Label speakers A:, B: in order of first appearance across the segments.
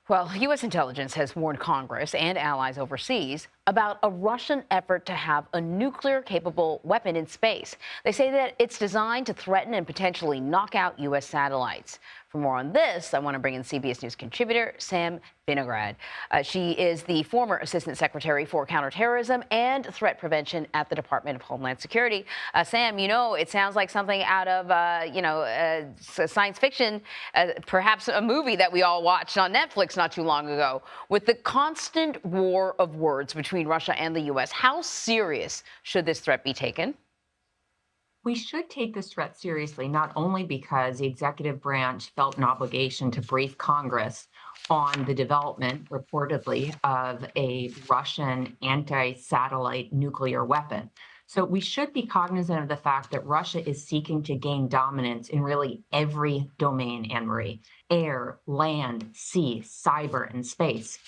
A: Well, U.S. intelligence has warned Congress and allies overseas about a Russian effort to have a nuclear capable weapon in space. They say that it's designed to threaten and potentially knock out U.S. satellites. For more on this, I want to bring in CBS News contributor Sam Vinograd. She is the former Assistant Secretary for Counterterrorism and Threat Prevention at the Department of Homeland Security. Sam, it sounds like something out of, science fiction, perhaps a movie that we all watched on Netflix not too long ago. With the constant war of words between Russia and the U.S., how serious should this threat be taken?
B: We should take this threat seriously, not only because the executive branch felt an obligation to brief Congress on the development, reportedly, of a Russian anti satellite nuclear weapon. So we should be cognizant of the fact that Russia is seeking to gain dominance in really every domain, Anne Marie: air, land, sea, cyber, and space.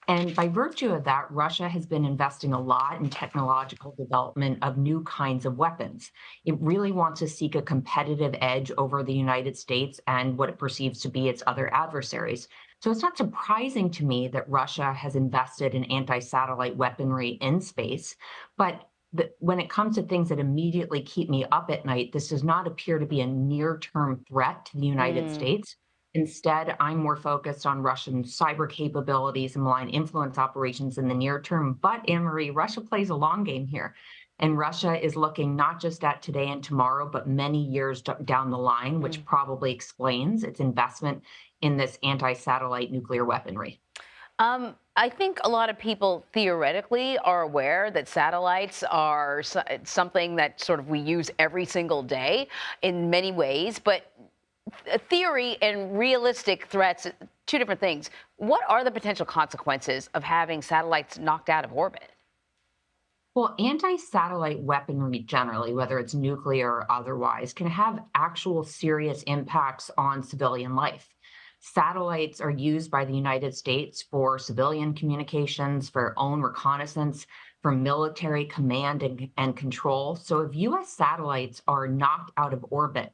B: And by virtue of that, Russia has been investing a lot in technological development of new kinds of weapons. It really wants to seek a competitive edge over the United States and what it perceives to be its other adversaries. So it's not surprising to me that Russia has invested in anti satellite weaponry in space. But when it comes to things that immediately keep me up at night, this does not appear to be a near term threat to the United
A: Mm.
B: States. Instead, I'm more focused on Russian cyber capabilities and malign influence operations in the near term. But Anne Marie, Russia plays a long game here. And Russia is looking not just at today and tomorrow, but many years down the line, which
A: Mm.
B: probably explains its investment in this anti satellite nuclear weaponry.
A: I think a lot of people theoretically are aware that satellites are something that sort of we use every single day in many ways, but theory and realistic threats, two different things. What are the potential consequences of having satellites knocked out of orbit?
B: Well, anti satellite weaponry generally, whether it's nuclear or otherwise, can have actual serious impacts on civilian life. Satellites are used by the United States for civilian communications, for own reconnaissance, for military command and control. So if US satellites are knocked out of orbit,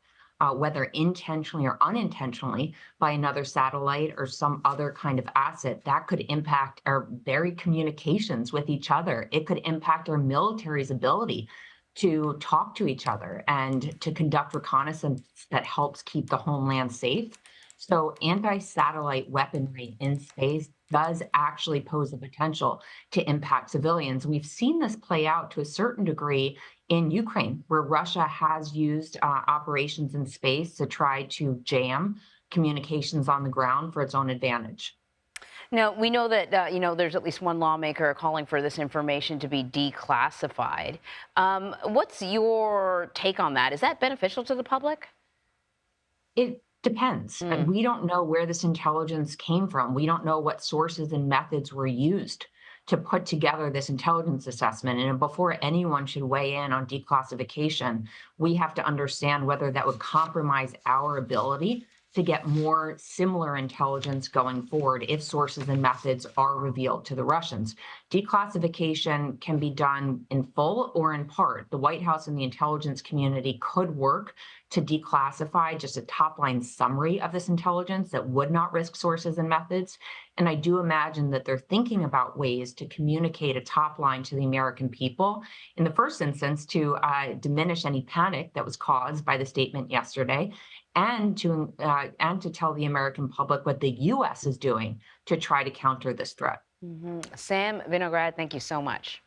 B: whether intentionally or unintentionally, by another satellite or some other kind of asset, that could impact our very communications with each other. It could impact our military's ability to talk to each other and to conduct reconnaissance that helps keep the homeland safe. So, anti satellite weaponry in space does actually pose the potential to impact civilians. We've seen this play out to a certain degree in Ukraine, where Russia has used operations in space to try to jam communications on the ground for its own advantage.
A: Now, we know that, there's at least one lawmaker calling for this information to be declassified. What's your take on that? Is that beneficial to the public?
B: It depends. And
A: Mm.
B: we don't know where this intelligence came from. We don't know what sources and methods were used to put together this intelligence assessment. And before anyone should weigh in on declassification, we have to understand whether that would compromise our ability to get more similar intelligence going forward if sources and methods are revealed to the Russians. Declassification can be done in full or in part. The White House and the intelligence community could work to declassify just a top line summary of this intelligence that would not risk sources and methods. And I do imagine that they're thinking about ways to communicate a top line to the American people. In the first instance, to diminish any panic that was caused by the statement yesterday, and to tell the American public what the U.S. is doing to try to counter this threat.
A: Sam Vinograd, thank you so much.